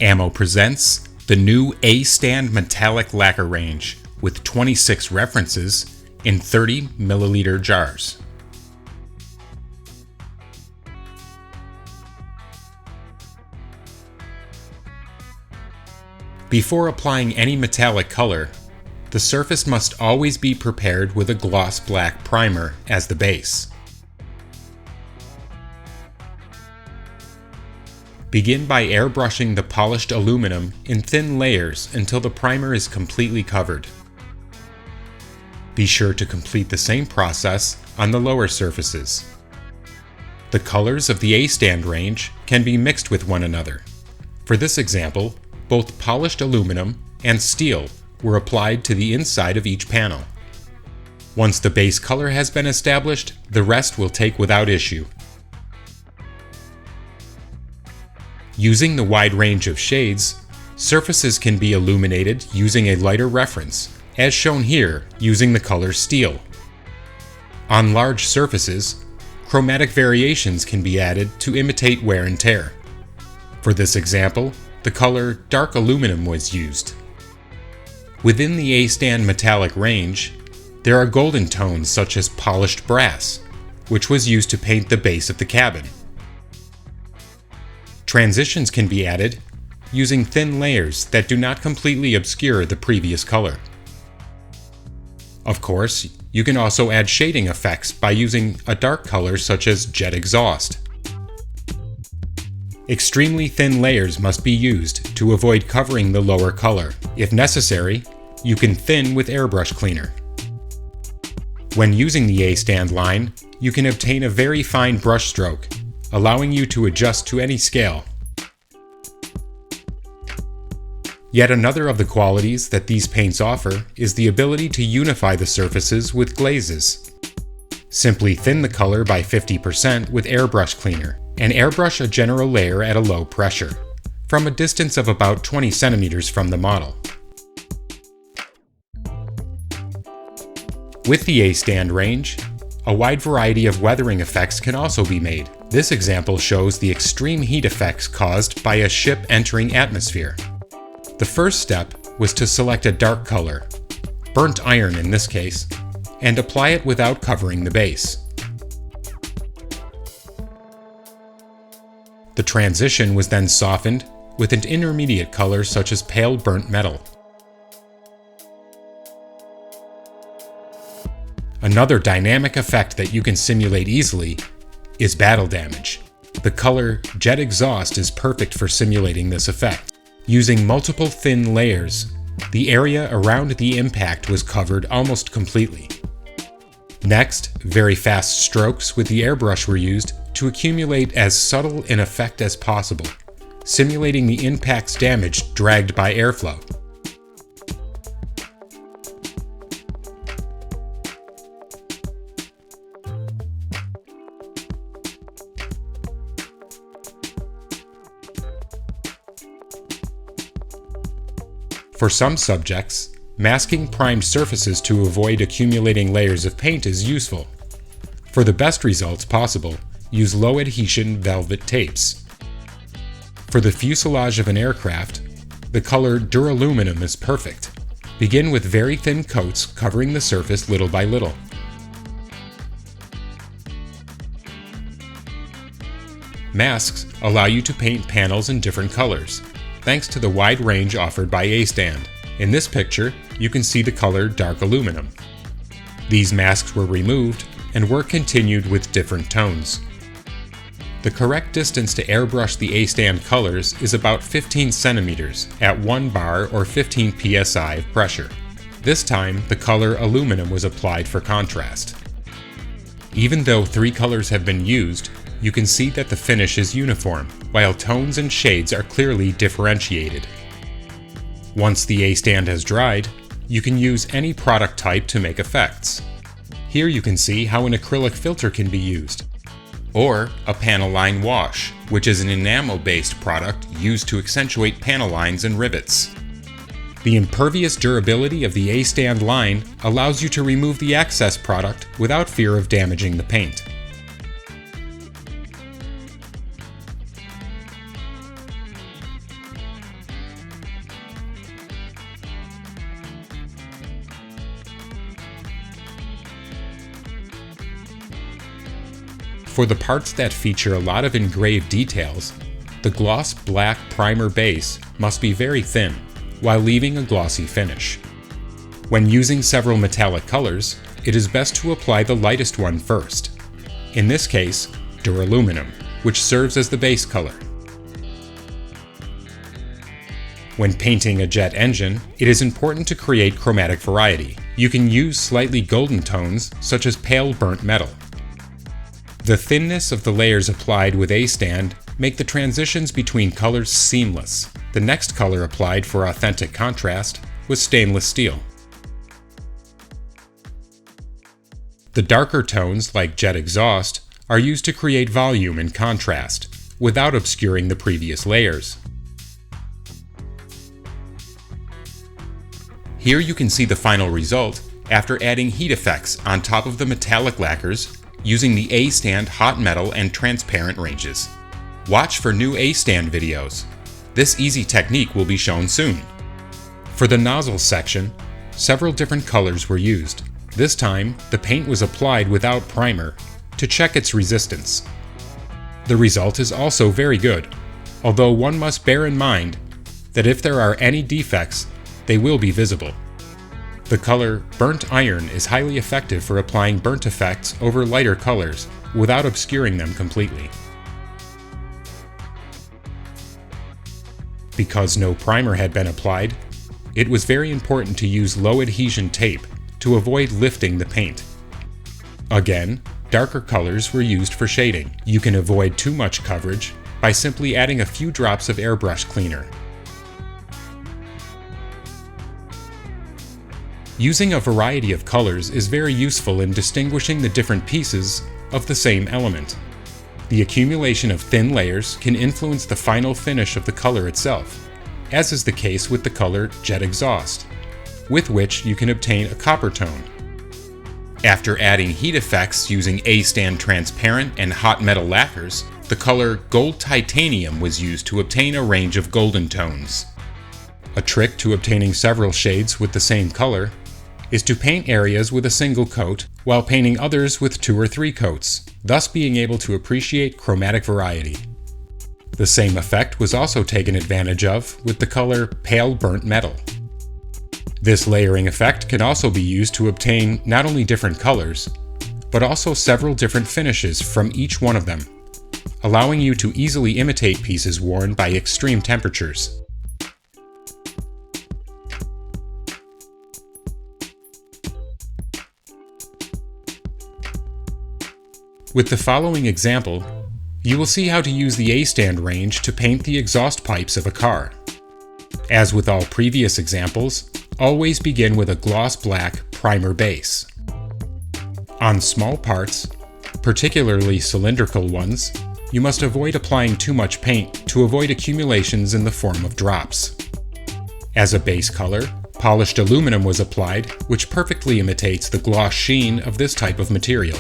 Ammo presents the new A-Stand Metallic Lacquer range with 26 references in 30 milliliter jars. Before applying any metallic color, the surface must always be prepared with a gloss black primer as the base. Begin by airbrushing the polished aluminum in thin layers until the primer is completely covered. Be sure to complete the same process on the lower surfaces. The colors of the A-Stand range can be mixed with one another. For this example, both polished aluminum and steel were applied to the inside of each panel. Once the base color has been established, the rest will take without issue. Using the wide range of shades, surfaces can be illuminated using a lighter reference, as shown here using the color steel. On large surfaces, chromatic variations can be added to imitate wear and tear. For this example, the color dark aluminum was used. Within the A-Stand Metallic range, there are golden tones such as polished brass, which was used to paint the base of the cabin. Transitions can be added using thin layers that do not completely obscure the previous color. Of course, you can also add shading effects by using a dark color such as jet exhaust. Extremely thin layers must be used to avoid covering the lower color. If necessary, you can thin with airbrush cleaner. When using the A-Stand line, you can obtain a very fine brush stroke, allowing you to adjust to any scale. Yet another of the qualities that these paints offer is the ability to unify the surfaces with glazes. Simply thin the color by 50% with airbrush cleaner, and airbrush a general layer at a low pressure, from a distance of about 20 centimeters from the model. With the A-Stand range, a wide variety of weathering effects can also be made. This example shows the extreme heat effects caused by a ship entering atmosphere. The first step was to select a dark color, burnt iron in this case, and apply it without covering the base. The transition was then softened with an intermediate color such as pale burnt metal. Another dynamic effect that you can simulate easily is battle damage. The color jet exhaust is perfect for simulating this effect. Using multiple thin layers, the area around the impact was covered almost completely. Next, very fast strokes with the airbrush were used to accumulate as subtle an effect as possible, simulating the impact's damage dragged by airflow. For some subjects, masking primed surfaces to avoid accumulating layers of paint is useful. For the best results possible, use low adhesion velvet tapes. For the fuselage of an aircraft, the color duraluminum is perfect. Begin with very thin coats covering the surface little by little. Masks allow you to paint panels in different colors, thanks to the wide range offered by A-Stand. In this picture, you can see the color dark aluminum. These masks were removed and work continued with different tones. The correct distance to airbrush the A-Stand colors is about 15 centimeters at 1 bar or 15 psi of pressure. This time, the color aluminum was applied for contrast. Even though 3 colors have been used, you can see that the finish is uniform, while tones and shades are clearly differentiated. Once the A-Stand has dried, you can use any product type to make effects. Here you can see how an acrylic filter can be used, or a panel line wash, which is an enamel-based product used to accentuate panel lines and rivets. The impervious durability of the A-Stand line allows you to remove the excess product without fear of damaging the paint. For the parts that feature a lot of engraved details, the gloss black primer base must be very thin, while leaving a glossy finish. When using several metallic colors, it is best to apply the lightest one first. In this case, duraluminum, which serves as the base color. When painting a jet engine, it is important to create chromatic variety. You can use slightly golden tones, such as pale burnt metal. The thinness of the layers applied with A-Stand make the transitions between colors seamless. The next color applied for authentic contrast was stainless steel. The darker tones, like jet exhaust, are used to create volume and contrast, without obscuring the previous layers. Here you can see the final result after adding heat effects on top of the metallic lacquers using the A-Stand hot metal and transparent ranges. Watch for new A-Stand videos. This easy technique will be shown soon. For the nozzle section, several different colors were used. This time, the paint was applied without primer to check its resistance. The result is also very good, although one must bear in mind that if there are any defects, they will be visible. The color Burnt Iron is highly effective for applying burnt effects over lighter colors without obscuring them completely. Because no primer had been applied, it was very important to use low adhesion tape to avoid lifting the paint. Again, darker colors were used for shading. You can avoid too much coverage by simply adding a few drops of airbrush cleaner. Using a variety of colors is very useful in distinguishing the different pieces of the same element. The accumulation of thin layers can influence the final finish of the color itself, as is the case with the color Jet Exhaust, with which you can obtain a copper tone. After adding heat effects using A-Stand transparent and hot metal lacquers, the color Gold Titanium was used to obtain a range of golden tones. A trick to obtaining several shades with the same color is to paint areas with a single coat while painting others with 2 or 3 coats, thus being able to appreciate chromatic variety. The same effect was also taken advantage of with the color Pale Burnt Metal. This layering effect can also be used to obtain not only different colors, but also several different finishes from each one of them, allowing you to easily imitate pieces worn by extreme temperatures. With the following example, you will see how to use the A-Stand range to paint the exhaust pipes of a car. As with all previous examples, always begin with a gloss black primer base. On small parts, particularly cylindrical ones, you must avoid applying too much paint to avoid accumulations in the form of drops. As a base color, polished aluminum was applied, which perfectly imitates the gloss sheen of this type of material.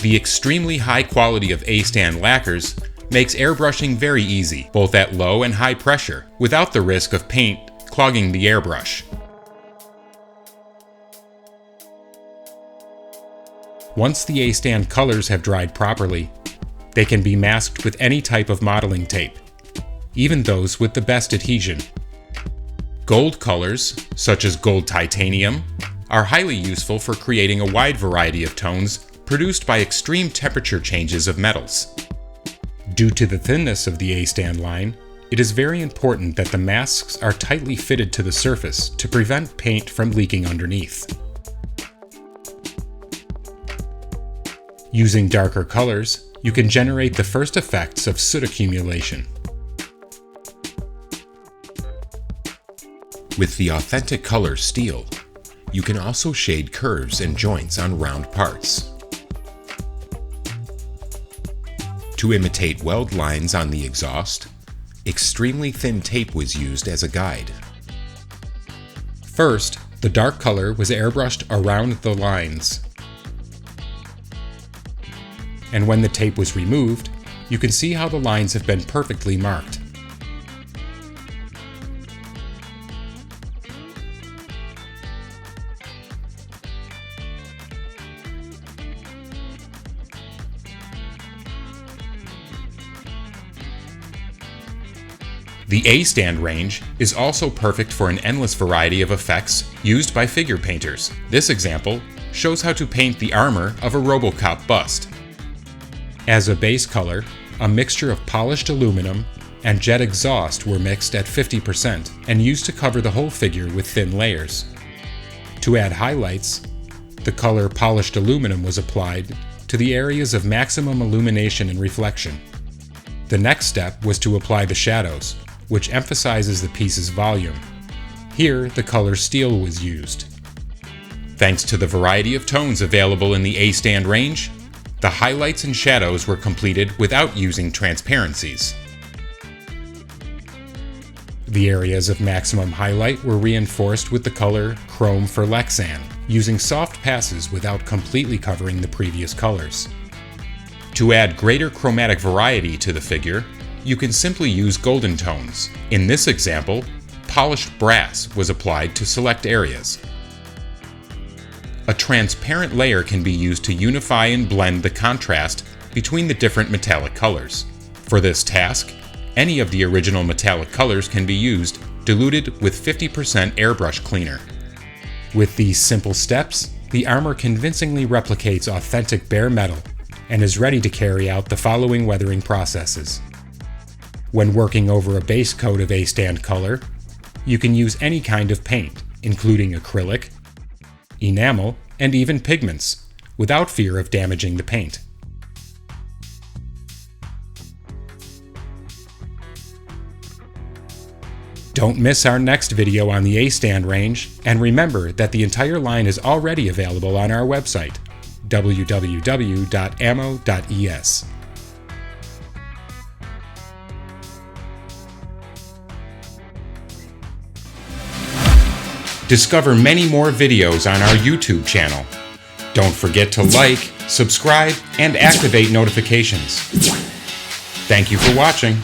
The extremely high quality of A-Stand lacquers makes airbrushing very easy, both at low and high pressure, without the risk of paint clogging the airbrush. Once the A-Stand colors have dried properly, they can be masked with any type of modeling tape, even those with the best adhesion. Gold colors, such as gold titanium, are highly useful for creating a wide variety of tones produced by extreme temperature changes of metals. Due to the thinness of the A-Stand line, it is very important that the masks are tightly fitted to the surface to prevent paint from leaking underneath. Using darker colors, you can generate the first effects of soot accumulation. With the authentic color steel, you can also shade curves and joints on round parts. To imitate weld lines on the exhaust, extremely thin tape was used as a guide. First, the dark color was airbrushed around the lines. And when the tape was removed, you can see how the lines have been perfectly marked. The A-Stand range is also perfect for an endless variety of effects used by figure painters. This example shows how to paint the armor of a Robo Cop bust. As a base color, a mixture of polished aluminum and jet exhaust were mixed at 50% and used to cover the whole figure with thin layers. To add highlights, the color polished aluminum was applied to the areas of maximum illumination and reflection. The next step was to apply the shadows, which emphasizes the piece's volume. Here, the color steel was used. Thanks to the variety of tones available in the A-Stand range, the highlights and shadows were completed without using transparencies. The areas of maximum highlight were reinforced with the color Chrome for Lexan, using soft passes without completely covering the previous colors. To add greater chromatic variety to the figure, you can simply use golden tones. In this example, polished brass was applied to select areas. A transparent layer can be used to unify and blend the contrast between the different metallic colors. For this task, any of the original metallic colors can be used, diluted with 50% airbrush cleaner. With these simple steps, the armor convincingly replicates authentic bare metal and is ready to carry out the following weathering processes. When working over a base coat of A-Stand color, you can use any kind of paint, including acrylic, enamel, and even pigments, without fear of damaging the paint. Don't miss our next video on the A-Stand range, and remember that the entire line is already available on our website, www.ammo.es. Discover many more videos on our YouTube channel. Don't forget to like, subscribe, and activate notifications. Thank you for watching.